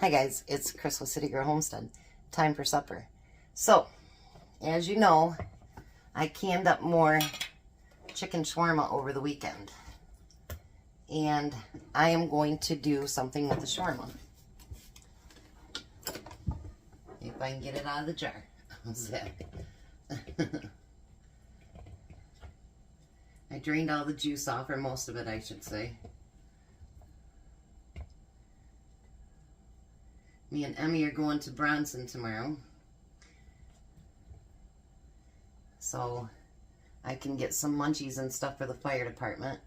Hi guys, it's Chris with City Girl Homestead. Time for supper. So, as you know, I canned up more chicken shawarma over the weekend. And I am going to do something with the shawarma. If I can get it out of the jar. How's that? I drained all the juice off, or most of it I should say. Me and Emmy are going to Bronson tomorrow. So I can get some munchies and stuff for the fire department.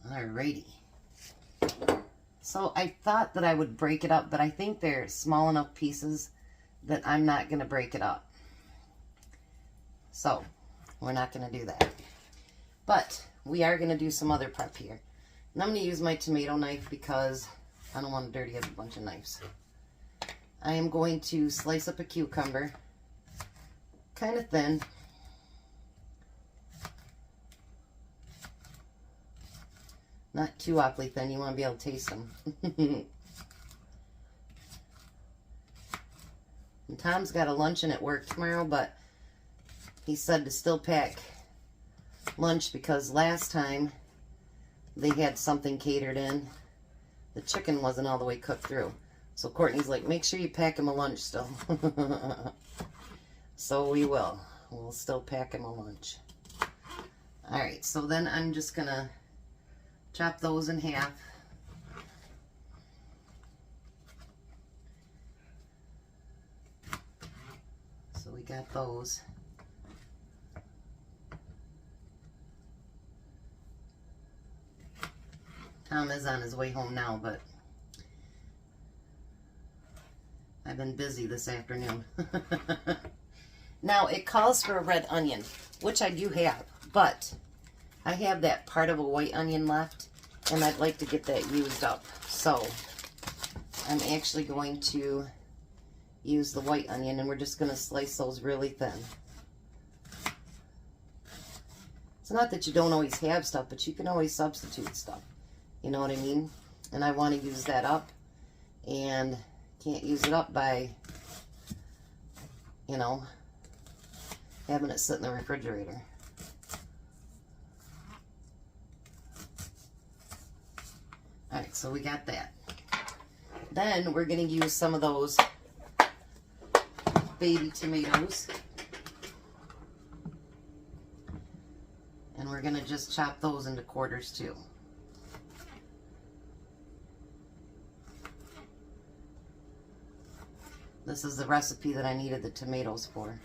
Alrighty. So I thought that I would break it up, but I think they're small enough pieces that I'm not going to break it up. So we're not going to do that. But we are going to do some other prep here. And I'm going to use my tomato knife because I don't want to dirty up a bunch of knives. I am going to slice up a cucumber, kind of thin. Not too awfully thin, you want to be able to taste them. And Tom's got a luncheon at work tomorrow, but he said to still pack lunch because last time they had something catered in. The chicken wasn't all the way cooked through. So Courtney's like, make sure you pack him a lunch still. So we will. We'll still pack him a lunch. Alright, so then I'm just going to chop those in half. So we got those. Tom is on his way home now, but I've been busy this afternoon. Now, it calls for a red onion, which I do have, but I have that part of a white onion left, and I'd like to get that used up. So, I'm actually going to use the white onion, and we're just going to slice those really thin. It's not that you don't always have stuff, but you can always substitute stuff. You know what I mean? And I want to use that up, and can't use it up by, you know, having it sit in the refrigerator. Alright, so we got that. Then we're going to use some of those baby tomatoes. And we're going to just chop those into quarters too. This is the recipe that I needed the tomatoes for.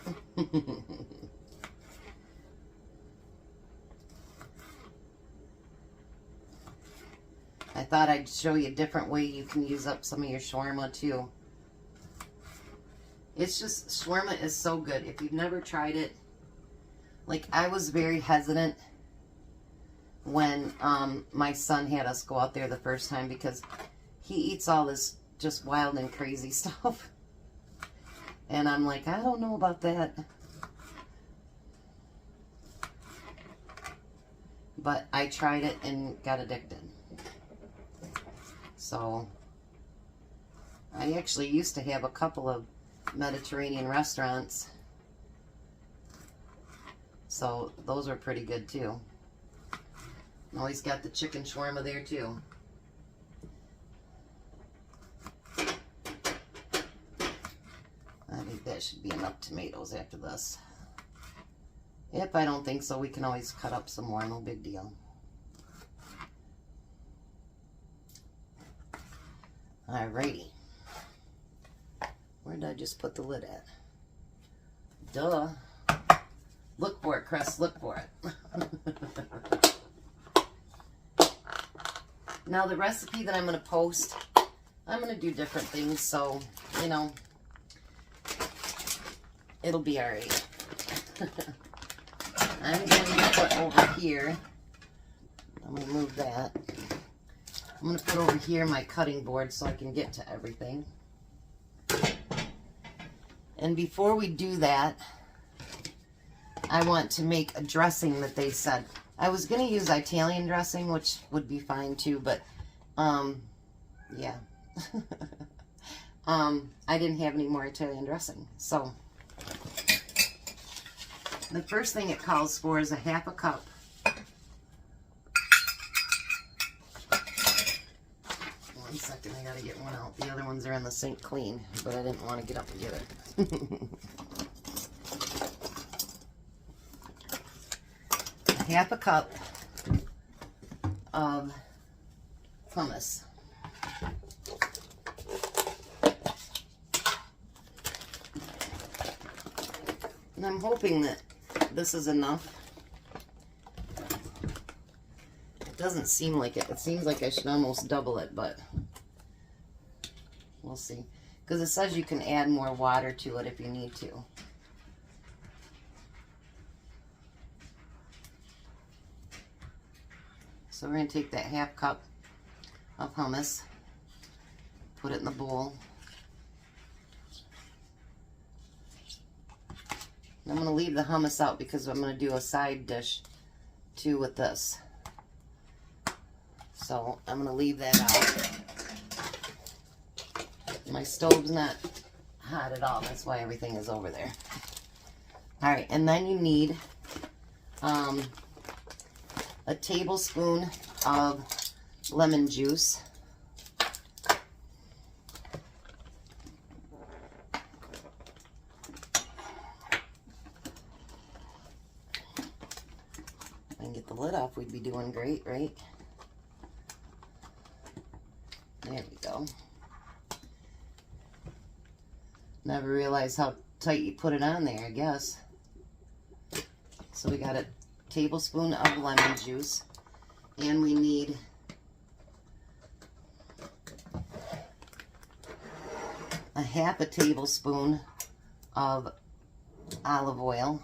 I thought I'd show you a different way you can use up some of your shawarma too. It's just, shawarma is so good. If you've never tried it, like I was very hesitant when my son had us go out there the first time because he eats all this just wild and crazy stuff. And I'm like, I don't know about that. But I tried it and got addicted. So, I actually used to have a couple of Mediterranean restaurants. So, those are pretty good too. Always got the chicken shawarma there too. I think that should be enough tomatoes after this. If I don't think so, we can always cut up some more, no big deal. Alrighty. Where did I just put the lid at? Duh. Look for it, Chris, look for it. Now the recipe that I'm going to post, I'm going to do different things, so, you know, it'll be alright. I'm going to put over here, I'm going to move that. I'm going to put over here my cutting board so I can get to everything. And before we do that, I want to make a dressing that they said I was going to use Italian dressing, which would be fine too, but, yeah. I didn't have any more Italian dressing. So, the first thing it calls for is a half a cup One second, I gotta get one out. The other ones are in the sink clean, but I didn't want to get up and get it. Half a cup of hummus. And I'm hoping that this is enough. It doesn't seem like it. It seems like I should almost double it, but we'll see. Because it says you can add more water to it if you need to. So we're going to take that half cup of hummus, put it in the bowl. And I'm going to leave the hummus out because I'm going to do a side dish too with this. So I'm going to leave that out. My stove's not hot at all. That's why everything is over there. Alright, and then you need a tablespoon of lemon juice. If I can get the lid off, we'd be doing great, right? There we go. Never realized how tight you put it on there, I guess. So we got a tablespoon of lemon juice, and we need a half a tablespoon of olive oil,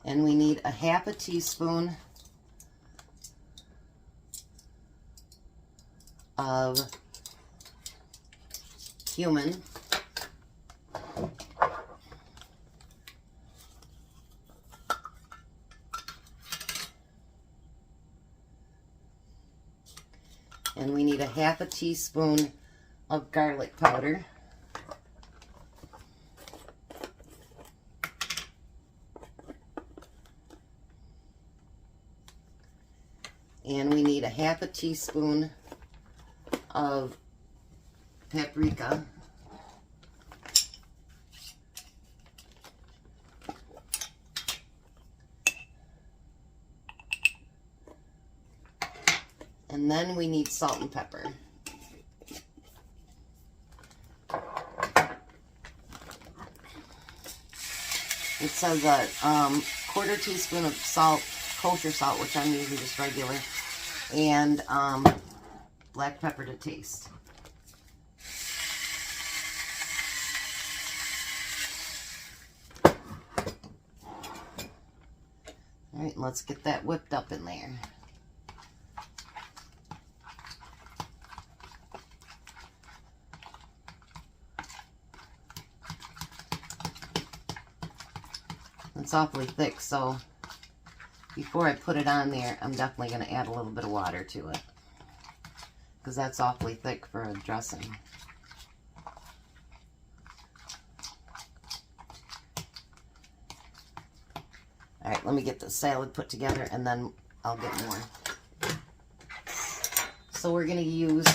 and we need a half a teaspoon of cumin, and we need a half a teaspoon of garlic powder. And we need a half a teaspoon of paprika. And then we need salt and pepper. It says a quarter teaspoon of salt, kosher salt, which I'm using just regular, and black pepper to taste. All right, let's get that whipped up in there. It's awfully thick, so before I put it on there, I'm definitely going to add a little bit of water to it, because that's awfully thick for a dressing. Alright, let me get the salad put together and then I'll get more. So we're going to use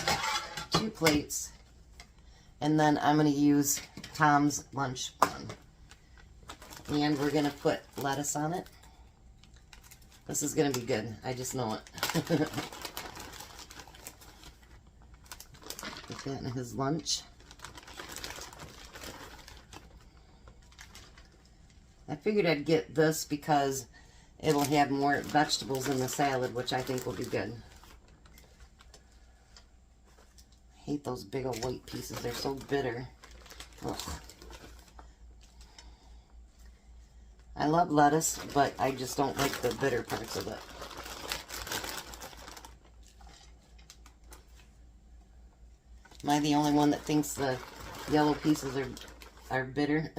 2 plates, and then I'm going to use Tom's lunch bun. And we're going to put lettuce on it. This is going to be good. I just know it. Put that in his lunch. I figured I'd get this because it'll have more vegetables in the salad, which I think will be good. I hate those big old white pieces. They're so bitter. Ugh. I love lettuce, but I just don't like the bitter parts of it. Am I the only one that thinks the yellow pieces are are bitter.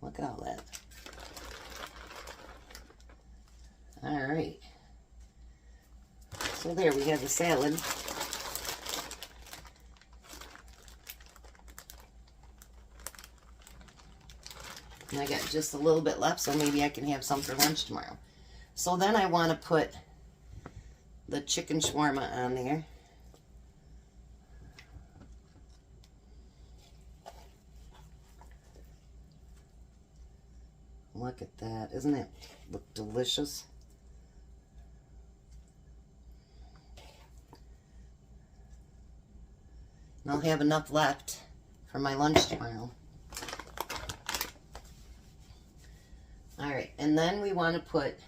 Look at all that. Alright. So there we have the salad. And I got just a little bit left, so maybe I can have some for lunch tomorrow. So then I want to put the chicken shawarma on there. Look at that. Doesn't it look delicious? And I'll have enough left for my lunch tomorrow. Alright, and then we want to put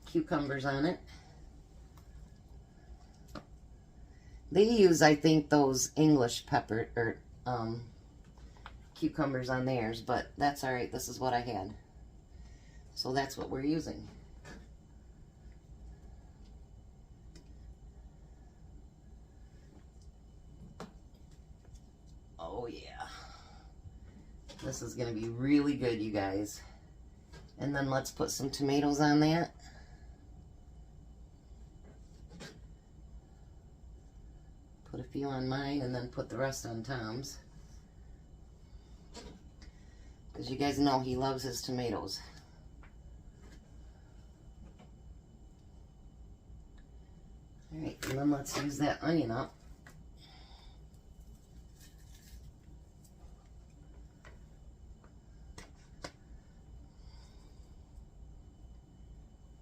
cucumbers on it. They use, I think, those English pepper or cucumbers on theirs, but that's alright. This is what I had. So that's what we're using. Oh yeah. This is going to be really good, you guys. And then let's put some tomatoes on that. Put a few on mine and then put the rest on Tom's. Because you guys know he loves his tomatoes. Alright, and then let's use that onion up.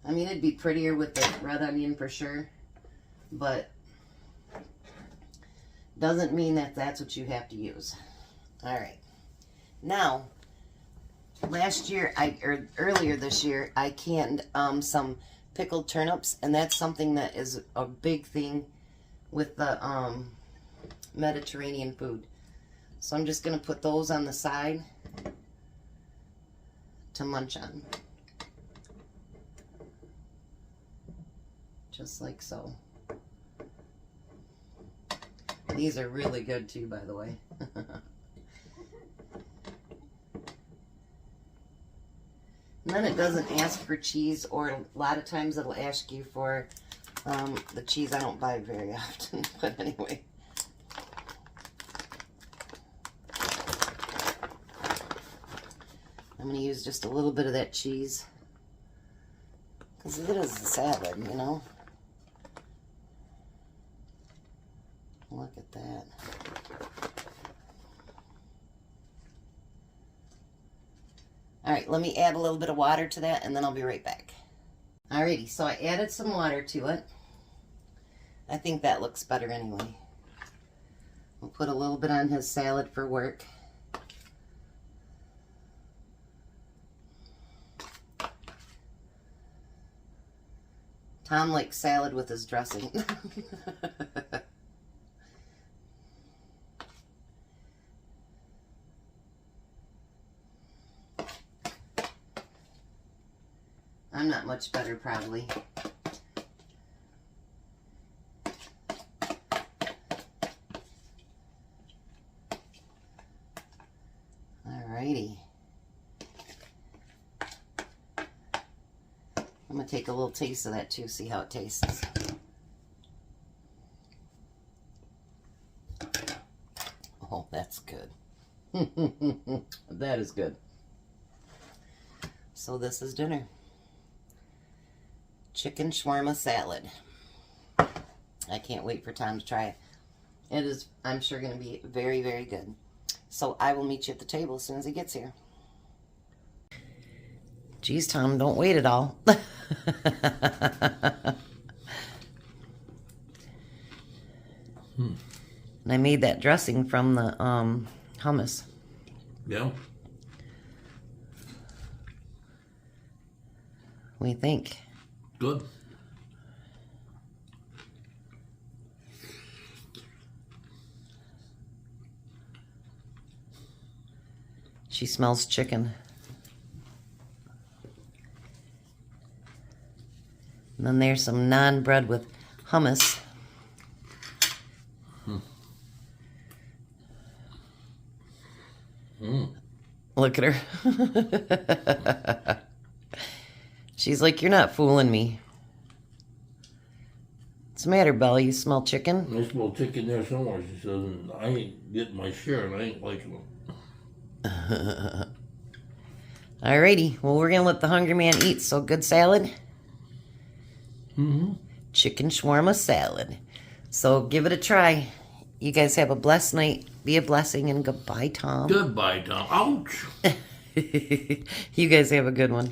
I mean, it'd be prettier with the red onion for sure, but doesn't mean that that's what you have to use. Alright. Now, earlier this year, I canned some pickled turnips, and that's something that is a big thing with the Mediterranean food. So I'm just going to put those on the side to munch on. Just like so. These are really good too, by the way. And then it doesn't ask for cheese, or a lot of times it'll ask you for the cheese. I don't buy very often, but anyway. I'm going to use just a little bit of that cheese, because it is a salad, you know. Look at that. Alright, let me add a little bit of water to that, and then I'll be right back. Alrighty, so I added some water to it. I think that looks better anyway. We'll put a little bit on his salad for work. Tom likes salad with his dressing. I'm not much better, probably. Alrighty. I'm going to take a little taste of that too, see how it tastes. Oh, that's good. That is good. So this is dinner. Chicken shawarma salad. I can't wait for Tom to try it. It is, I'm sure, going to be very, very good. So I will meet you at the table as soon as he gets here. Geez, Tom, don't wait at all. And I made that dressing from the hummus. Yeah. What do you think? Good. She smells chicken. And then there's some naan bread with hummus. Look at her. She's like, you're not fooling me. What's the matter, Belle? You smell chicken? I smell chicken there somewhere, she says, and I ain't getting my share, and I ain't liking them. Alrighty, well, we're going to let the hungry man eat, so good salad? Mm-hmm. Chicken shawarma salad. So give it a try. You guys have a blessed night. Be a blessing, and goodbye, Tom. Goodbye, Tom. Ouch! You guys have a good one.